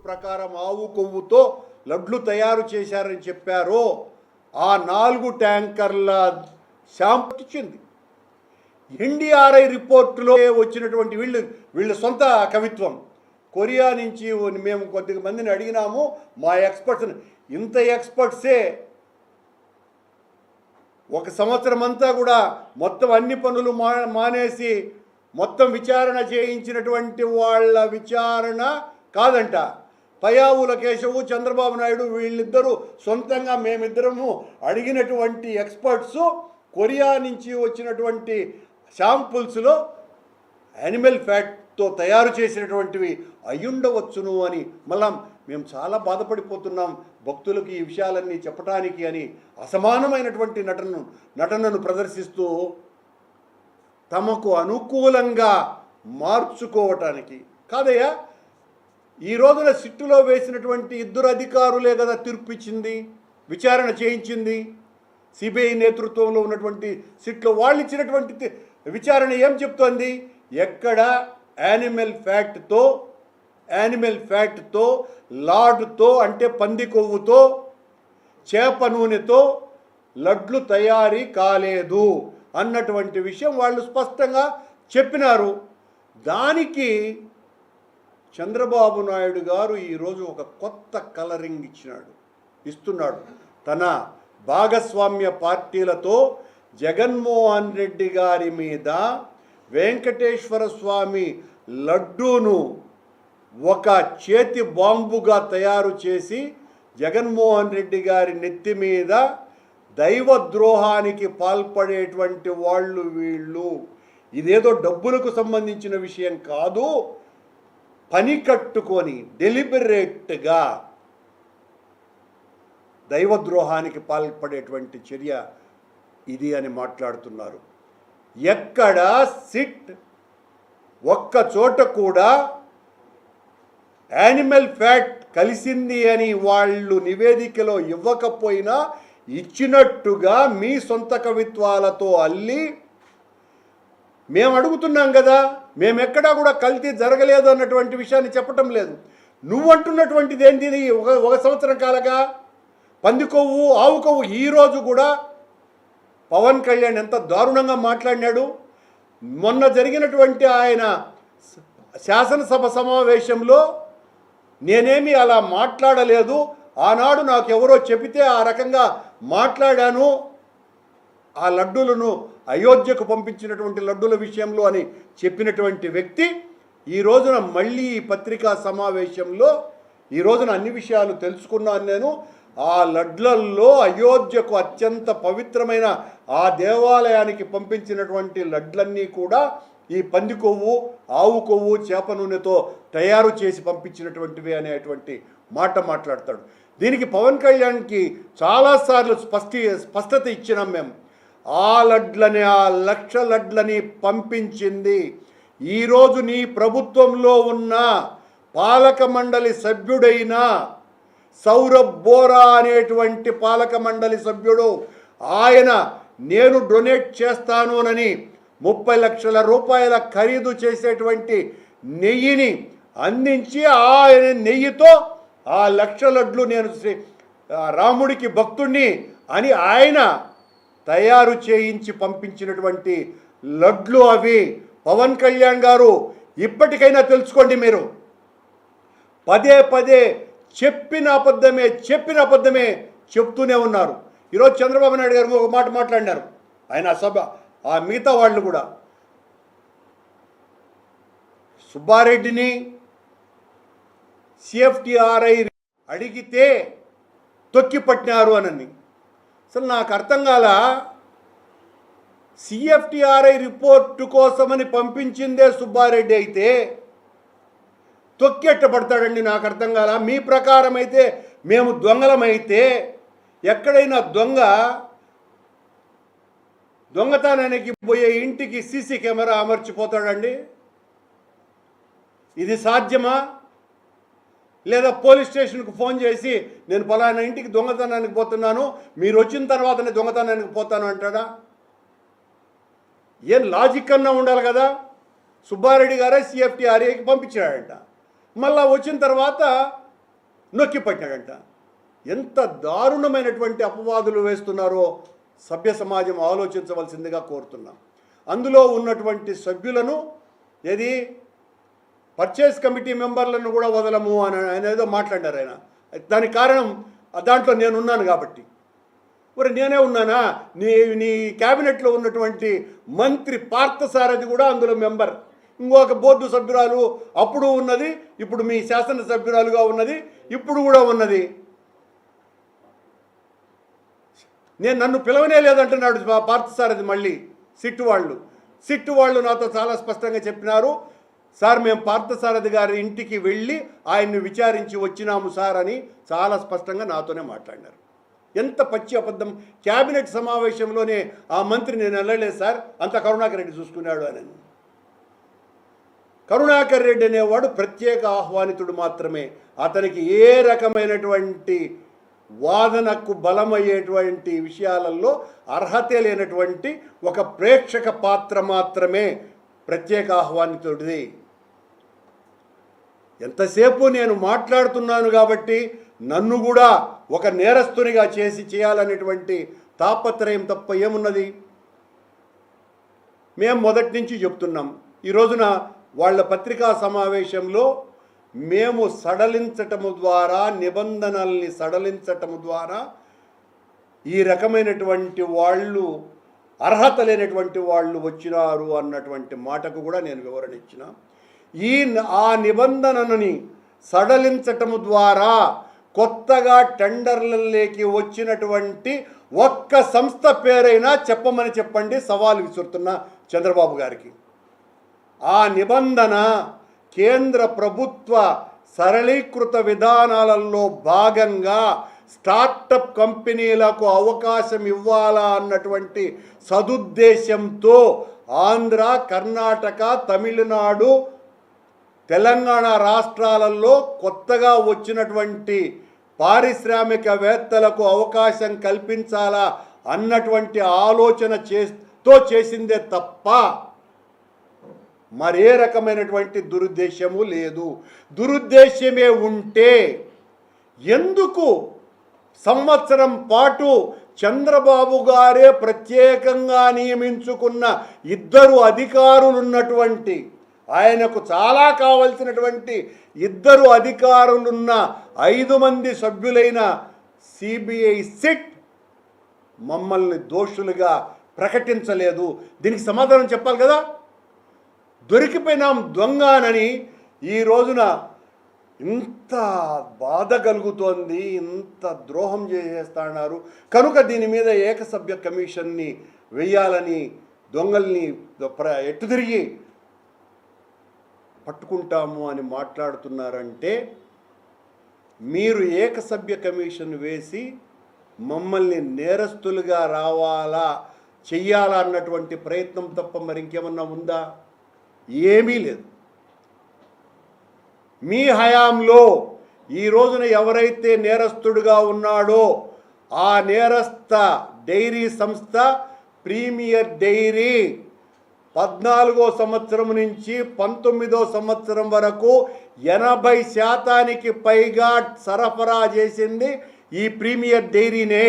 ప్రకారం ఆవు కొవ్వుతో లడ్లు తయారు చేశారని చెప్పారో ఆ 4 ట్యాంకర్ల శాంపుల్ ఇచ్చింది. ఎన్డీఆర్ఐ రిపోర్టులో వచ్చినటువంటి వీళ్ళ సొంత కవిత్వం. కొరియా నుంచి మేము కొద్ది మందిని అడిగినాము, మా ఎక్స్పర్ట్స్ని. ఇంత ఎక్స్పర్ట్సే 1 సంవత్సరం అంతా కూడా మొత్తం అన్ని పనులు మానేసి మొత్తం విచారణ చేయించినటువంటి వాళ్ళ విచారణ కాదంట. పయావుల కేశవు, చంద్రబాబు నాయుడు వీళ్ళిద్దరూ సొంతంగా మేమిద్దరము అడిగినటువంటి ఎక్స్పర్ట్స్ కొరియా నుంచి వచ్చినటువంటి శాంపుల్స్లో యానిమల్ ఫ్యాట్తో తయారు చేసినటువంటివి అయ్యుండవచ్చును అని. మళ్ళా మేము చాలా బాధపడిపోతున్నాం భక్తులకు ఈ విషయాలన్నీ చెప్పటానికి అని అసమానమైనటువంటి నటనను ప్రదర్శిస్తూ తమకు అనుకూలంగా మార్చుకోవటానికి కాదయ్యా. ఈ రోజున సిట్టులో వేసినటువంటి 2 అధికారులే కదా తీర్పు ఇచ్చింది, విచారణ చేయించింది. సిబిఐ నేతృత్వంలో ఉన్నటువంటి సిట్లో వాళ్ళు ఇచ్చినటువంటి విచారణ ఏం చెప్తోంది? ఎక్కడ యానిమల్ ఫ్యాట్తో లాడ్తో అంటే పంది కొవ్వుతో చేప నూనెతో లడ్లు తయారీ కాలేదు అన్నటువంటి విషయం వాళ్ళు స్పష్టంగా చెప్పినారు. దానికి చంద్రబాబు నాయుడు గారు ఈరోజు ఒక కొత్త కలరింగ్ ఇస్తున్నాడు. తన భాగస్వామ్య పార్టీలతో జగన్మోహన్ రెడ్డి గారి మీద వెంకటేశ్వర స్వామి లడ్డూను ఒక చేతి బాంబుగా తయారు చేసి జగన్మోహన్ రెడ్డి గారి నెత్తి మీద దైవద్రోహానికి పాల్పడేటువంటి వాళ్ళు వీళ్ళు. ఇదేదో డబ్బులకు సంబంధించిన విషయం కాదు, పని కట్టుకొని డెలిబరేట్గా దైవద్రోహానికి పాల్పడేటువంటి చర్య ఇది అని మాట్లాడుతున్నారు. ఎక్కడ సిట్ ఒక్క చోట కూడా యానిమల్ ఫ్యాట్ కలిసింది అని వాళ్ళు నివేదికలో ఇవ్వకపోయినా ఇచ్చినట్టుగా మీ సొంత కవిత్వాలతో అల్లి మేము అడుగుతున్నాం కదా, మేమెక్కడా కూడా కల్తీ జరగలేదు అన్నటువంటి విషయాన్ని చెప్పటం లేదు. నువ్వు అంటున్నటువంటిది ఏంటి? ఒక సంవత్సరం కాలగా పంది కొవ్వు, ఆవు కొవ్వు. ఈరోజు కూడా పవన్ కళ్యాణ్ ఎంత దారుణంగా మాట్లాడినాడు. మొన్న జరిగినటువంటి ఆయన శాసనసభ సమావేశంలో నేనేమి అలా మాట్లాడలేదు, ఆనాడు నాకు ఎవరో చెబితే ఆ రకంగా మాట్లాడాను, ఆ లడ్డూలను అయోధ్యకు పంపించినటువంటి లడ్డూల విషయంలో అని చెప్పినటువంటి వ్యక్తి ఈ రోజున మళ్ళీ ఈ పత్రికా సమావేశంలో ఈ రోజున అన్ని విషయాలు తెలుసుకున్నాను నేను. ఆ లడ్లల్లో అయోధ్యకు అత్యంత పవిత్రమైన ఆ దేవాలయానికి పంపించినటువంటి లడ్లన్నీ కూడా ఈ పంది కొవ్వు, ఆవు కొవ్వు, చేప నూనెతో తయారు చేసి పంపించినటువంటివి అనేటువంటి మాట మాట్లాడతాడు. దీనికి పవన్ కళ్యాణ్కి చాలాసార్లు స్పష్టత ఇచ్చినాం మేము. ఆ లడ్లని, ఆ 1,00,000 లడ్లని పంపించింది ఈరోజు నీ ప్రభుత్వంలో ఉన్న పాలక మండలి సభ్యుడైన సౌరభ్ బోరా అనేటువంటి పాలక మండలి సభ్యుడు. ఆయన నేను డొనేట్ చేస్తానునని 30 లక్షల రూపాయల ఖరీదు చేసేటువంటి నెయ్యిని అందించి ఆయన నెయ్యితో ఆ 1,00,000 లడ్లు నేను రాముడికి భక్తుణ్ణి అని ఆయన తయారు చేయించి పంపించినటువంటి లడ్లు అవి. పవన్ కళ్యాణ్ గారు ఇప్పటికైనా తెలుసుకోండి. మీరు పదే చెప్పిన అబద్ధమే చెప్తూనే ఉన్నారు. ఈరోజు చంద్రబాబు నాయుడు గారు ఒక మాట మాట్లాడినారు. ఆయన సభ ఆ మిగతా వాళ్ళు కూడా సుబ్బారెడ్డిని సిఎఫ్టిఆర్ఐ అడిగితే తొక్కిపట్టినారు అని. అసలు నాకు అర్థం కాల. సిఎఫ్టిఆర్ఐ రిపోర్టు కోసమని పంపించిందే సుబ్బారెడ్డి అయితే తొక్కెట్టబడతాడండి? నాకు అర్థం కాల. మీ ప్రకారం అయితే మేము దొంగలమైతే ఎక్కడైనా దొంగతనానికి పోయే ఇంటికి సీసీ కెమెరా అమర్చిపోతాడండి? ఇది సాధ్యమా? లేదా పోలీస్ స్టేషన్కు ఫోన్ చేసి నేను పలానా ఇంటికి దొంగతనానికి పోతున్నాను, మీరు వచ్చిన తర్వాతనే దొంగతనానికి పోతాను అంటాడా? ఏం లాజిక్ అన్నా ఉండాలి కదా. సుబ్బారెడ్డి గారే సిఎఫ్టిఆర్ఐకి పంపించాడంట. మళ్ళా వచ్చిన తర్వాత నొక్కి పట్టినాడంట. ఎంత దారుణమైనటువంటి అపవాదులు వేస్తున్నారో సభ్య సమాజం ఆలోచించవలసిందిగా కోరుతున్నాం. అందులో ఉన్నటువంటి సభ్యులను ఏది పర్చేస్ కమిటీ మెంబర్లను కూడా వదలము అని ఆయన ఏదో మాట్లాడారు. ఆయన దానికి కారణం దాంట్లో నేనున్నాను కాబట్టి. మరి నేనే ఉన్నానా? నీ క్యాబినెట్లో ఉన్నటువంటి మంత్రి పార్థసారథి కూడా అందులో మెంబర్. ఇంకొక బోర్డు సభ్యురాలు అప్పుడు ఉన్నది, ఇప్పుడు మీ శాసనసభ్యురాలుగా ఉన్నది, ఇప్పుడు కూడా ఉన్నది. నన్ను పిలవనే లేదంటున్నాడు పార్థసారథి. మళ్ళీ సిట్టు వాళ్ళు నాతో చాలా స్పష్టంగా చెప్పినారు, సార్ మేము పార్థసారథి గారి ఇంటికి వెళ్ళి ఆయన్ని విచారించి వచ్చినాము సార్ అని చాలా స్పష్టంగా నాతోనే మాట్లాడినారు. ఎంత పచ్చి అబద్ధం! క్యాబినెట్ సమావేశంలోనే ఆ మంత్రి నేను వెళ్ళలేదు సార్, అంత కరుణాకర్ రెడ్డి చూసుకున్నాడు అని. కరుణాకర్ రెడ్డి అనేవాడు ప్రత్యేక ఆహ్వానితుడు మాత్రమే. అతనికి ఏ రకమైనటువంటి వాదనకు బలమయ్యేటువంటి విషయాలలో అర్హత లేనటువంటి ఒక ప్రేక్షక పాత్ర మాత్రమే ప్రత్యేక ఆహ్వానితుడిది. ఎంతసేపు నేను మాట్లాడుతున్నాను కాబట్టి నన్ను కూడా ఒక నేరస్తునిగా చేయాలనేటువంటి తాపత్రయం తప్ప ఏమున్నది? మేము మొదటి నుంచి చెప్తున్నాం. ఈ రోజున వాళ్ళ పత్రికా సమావేశంలో మేము సడలించటము ద్వారా, నిబంధనల్ని సడలించటము ద్వారా ఈ రకమైనటువంటి వాళ్ళు, అర్హత లేనటువంటి వాళ్ళు వచ్చినారు అన్నటువంటి మాటకు కూడా నేను వివరణ ఇచ్చిన. ఆ నిబంధనని సడలించటము ద్వారా కొత్తగా టెండర్లలోకి వచ్చినటువంటి ఒక్క సంస్థ పేరైనా చెప్పమని చెప్పండి, సవాల్ విసురుతున్న చంద్రబాబు గారికి. ఆ నిబంధన కేంద్ర ప్రభుత్వ సరళీకృత విధానాలలో భాగంగా స్టార్టప్ కంపెనీలకు అవకాశం ఇవ్వాలా అన్నటువంటి సదుద్దేశంతో ఆంధ్ర, కర్ణాటక, తమిళనాడు, తెలంగాణ రాష్ట్రాలలో కొత్తగా వచ్చినటువంటి పారిశ్రామికవేత్తలకు అవకాశం కల్పించాలా అన్నటువంటి ఆలోచన చేసిందే తప్ప మరే రకమైనటువంటి దురుద్దేశము లేదు. దురుద్దేశమే ఉంటే ఎందుకు సంవత్సరం పాటు చంద్రబాబు గారే ప్రత్యేకంగా నియమించుకున్న ఇద్దరు అధికారులున్నటువంటి, ఆయనకు చాలా కావలసినటువంటి ఇద్దరు అధికారులున్న 5 మంది సభ్యులైన సిబిఐ సిట్ మమ్మల్ని దోషులుగా ప్రకటించలేదు? దీనికి సమాధానం చెప్పాలి కదా. దొరికిపోయినాం దొంగనని ఈ రోజున ఇంత బాధ కలుగుతోంది, ఇంత ద్రోహం చేసేస్తున్నారు. కనుక దీని మీద ఏకసభ్య కమిషన్ని వేయాలని దొంగల్ని ఎట్టు తిరిగి పట్టుకుంటాము అని మాట్లాడుతున్నారంటే, మీరు ఏకసభ్య కమిషన్ వేసి మమ్మల్ని నేరస్తులుగా చెయ్యాలా అన్నటువంటి ప్రయత్నం తప్ప మరి ఇంకేమన్నా ఉందా? ఏమీ లేదు. మీ హయాంలో ఈ రోజున ఎవరైతే నేరస్తుడుగా ఉన్నాడో ఆ నేరస్థ డైరీ సంస్థ ప్రీమియర్ డైరీ 14వ సంవత్సరం నుంచి 19వ సంవత్సరం వరకు 80% పైగా సరఫరా చేసింది ఈ ప్రీమియర్ డైరీనే.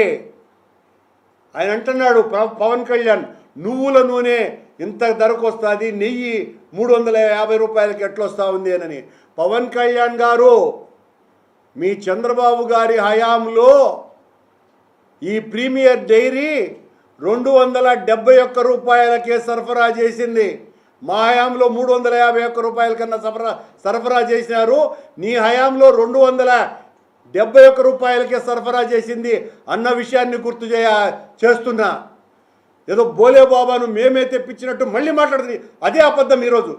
ఆయన అంటున్నాడు పవన్ కళ్యాణ్, నువ్వుల నూనె ఇంత ధరకు వస్తుంది, నెయ్యి 350 రూపాయలకి ఎట్లొస్తా ఉంది అని. పవన్ కళ్యాణ్ గారు, మీ చంద్రబాబు గారి హయాంలో ఈ ప్రీమియర్ డైరీ 271 రూపాయలకే సరఫరా చేసింది. మా హయాంలో 351 రూపాయల కన్నా సరఫరా చేసినారు. నీ హయాంలో 271 రూపాయలకే సరఫరా చేసింది అన్న విషయాన్ని గుర్తు చేస్తున్నా. ఏదో బోలే బాబాను మేమే తెప్పించినట్టు మళ్ళీ మాట్లాడుతుంది. అదే అబద్ధం. ఈరోజు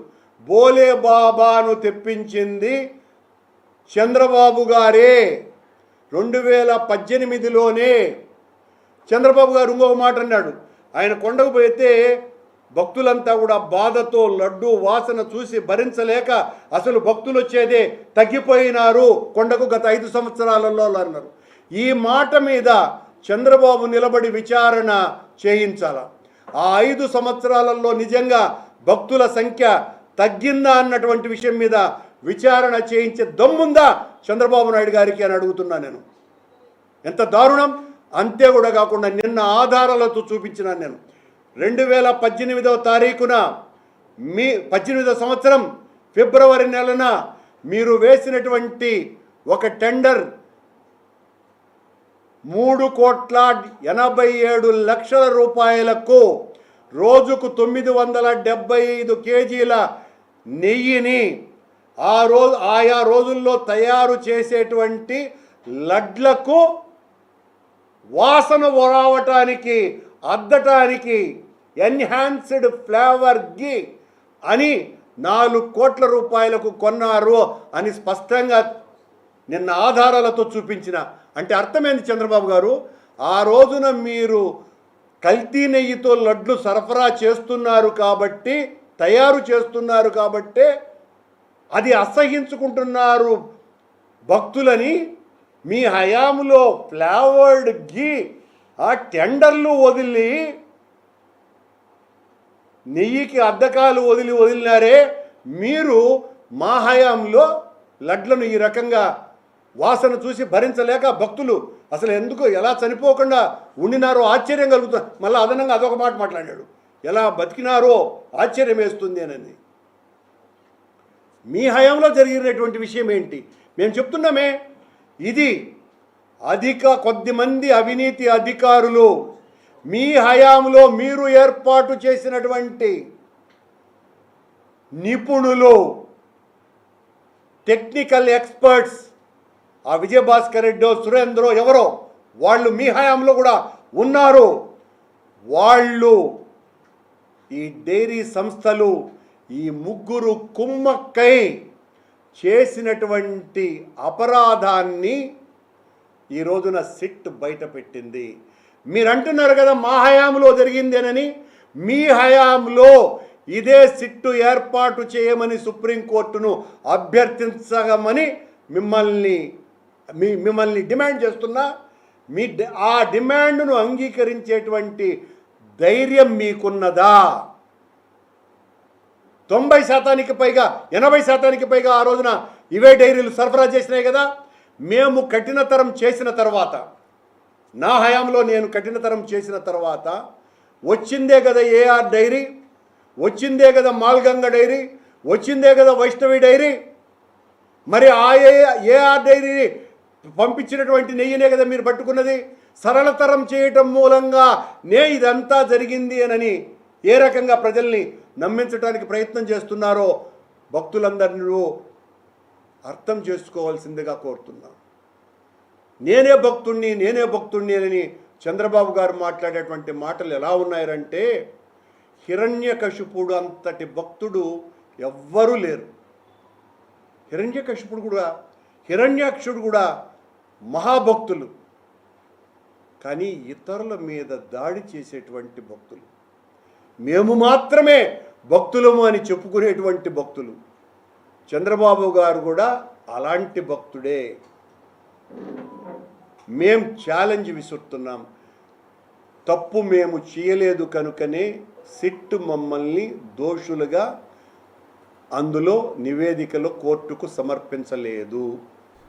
బోలే బాబాను తెప్పించింది చంద్రబాబు గారే. 2018లోనే చంద్రబాబు గారు ఇంకొక మాట అన్నాడు. ఆయన కొండకు పోయితే భక్తులంతా కూడా బాధతో లడ్డు వాసన చూసి భరించలేక అసలు భక్తులు వచ్చేదే తగ్గిపోయినారు కొండకు గత 5 సంవత్సరాలలో అన్నారు. ఈ మాట మీద చంద్రబాబు నిలబడి విచారణ చేయించాల. ఆ 5 సంవత్సరాలలో నిజంగా భక్తుల సంఖ్య తగ్గిందా అన్నటువంటి విషయం మీద విచారణ చేయించే దమ్ముందా చంద్రబాబు నాయుడు గారికి అని అడుగుతున్నా నేను. ఎంత దారుణం! అంతే కూడా కాకుండా నిన్న ఆధారాలతో చూపించినాను నేను. 2018వ తారీఖున 18వ సంవత్సరం ఫిబ్రవరి నెలన మీరు వేసినటువంటి ఒక టెండర్ 3,87,00,000 రూపాయలకు రోజుకు 975 కేజీల నెయ్యిని ఆయా రోజుల్లో తయారు చేసేటువంటి లడ్లకు వాసన రావటానికి, అద్దటానికి, ఎన్హాన్స్డ్ ఫ్లేవర్ ఘీ అని 4 కోట్ల రూపాయలకు కొన్నారు అని స్పష్టంగా నిన్న ఆధారాలతో చూపించిన. అంటే అర్థమైంది చంద్రబాబు గారు, ఆ రోజున మీరు కల్తీ నెయ్యితో లడ్లు సరఫరా చేస్తున్నారు కాబట్టి, తయారు చేస్తున్నారు కాబట్టే అది అసహించుకుంటున్నారు భక్తులని. మీ హయాంలో ఫ్లేవర్డ్ ఘీ ఆ టెండర్లు వదిలి నెయ్యికి అద్దకాలు వదిలినారే, మీరు మా హయాంలో లడ్లను ఈ రకంగా వాసన చూసి భరించలేక భక్తులు అసలు ఎందుకు ఎలా చనిపోకుండా ఉండినారో ఆశ్చర్యం కలుగుతుంది. మళ్ళీ అదనంగా అదొక మాట మాట్లాడాడు, ఎలా బతికినారో ఆశ్చర్యం వేస్తుంది అని. మీ హయాంలో జరిగినటువంటి విషయం ఏంటి? మేము చెప్తున్నామే, ఇది కొద్దిమంది అవినీతి అధికారులు మీ హయాంలో మీరు ఏర్పాటు చేసినటువంటి నిపుణులు, టెక్నికల్ ఎక్స్పర్ట్స్, ఆ విజయభాస్కర్ రెడ్డో సురేంద్రో ఎవరో వాళ్ళు మీ హయాంలో కూడా ఉన్నారు. వాళ్ళు ఈ డైరీ సంస్థలు ఈ ముగ్గురు కుమ్మక్కై చేసినటువంటి అపరాధాన్ని ఈ రోజున సిట్ బయట పెట్టింది. మీరు అంటున్నారు కదా మా హయాంలో జరిగిందేనని. మీ హయాంలో ఇదే సిట్టు ఏర్పాటు చేయమని సుప్రీంకోర్టును అభ్యర్థించమని మిమ్మల్ని డిమాండ్ చేస్తున్నా. ఆ డిమాండ్ను అంగీకరించేటువంటి ధైర్యం మీకున్నదా? 90% పైగా 80% పైగా ఆ రోజున ఇవే డైరీలు సరఫరా చేసినాయి కదా. మేము కఠినతరం చేసిన తర్వాత, నా హయాంలో నేను కఠినతరం చేసిన తర్వాత వచ్చిందే కదా ఏఆర్ డైరీ, వచ్చిందే కదా మాల్గంగ డైరీ, వచ్చిందే కదా వైష్ణవి డైరీ. మరి ఆ ఏఆర్ డైరీ పంపించినటువంటి నెయ్యినే కదా మీరు పట్టుకున్నది. సరళతరం చేయటం మూలంగా ఇదంతా జరిగింది అని ఏ రకంగా ప్రజల్ని నమ్మించడానికి ప్రయత్నం చేస్తున్నారో భక్తులందరినీ అర్థం చేసుకోవాల్సిందిగా కోరుతున్నాను. నేనే భక్తుణ్ణి అని చంద్రబాబు గారు మాట్లాడేటువంటి మాటలు ఎలా ఉన్నాయంటే, హిరణ్యకశిపుడు అంతటి భక్తుడు ఎవ్వరూ లేరు. హిరణ్యాక్షుడు కూడా మహాభక్తులు, కానీ ఇతరుల మీద దాడి చేసేటువంటి భక్తులు. మేము మాత్రమే భక్తులము అని చెప్పుకునేటువంటి భక్తులు. చంద్రబాబు గారు కూడా అలాంటి భక్తుడే. మేం ఛాలెంజ్ విసురుతున్నాం. తప్పు మేము చేయలేదు కనుకనే సిట్ మమ్మల్ని దోషులుగా అందులో నివేదికలో కోర్టుకు సమర్పించలేదు.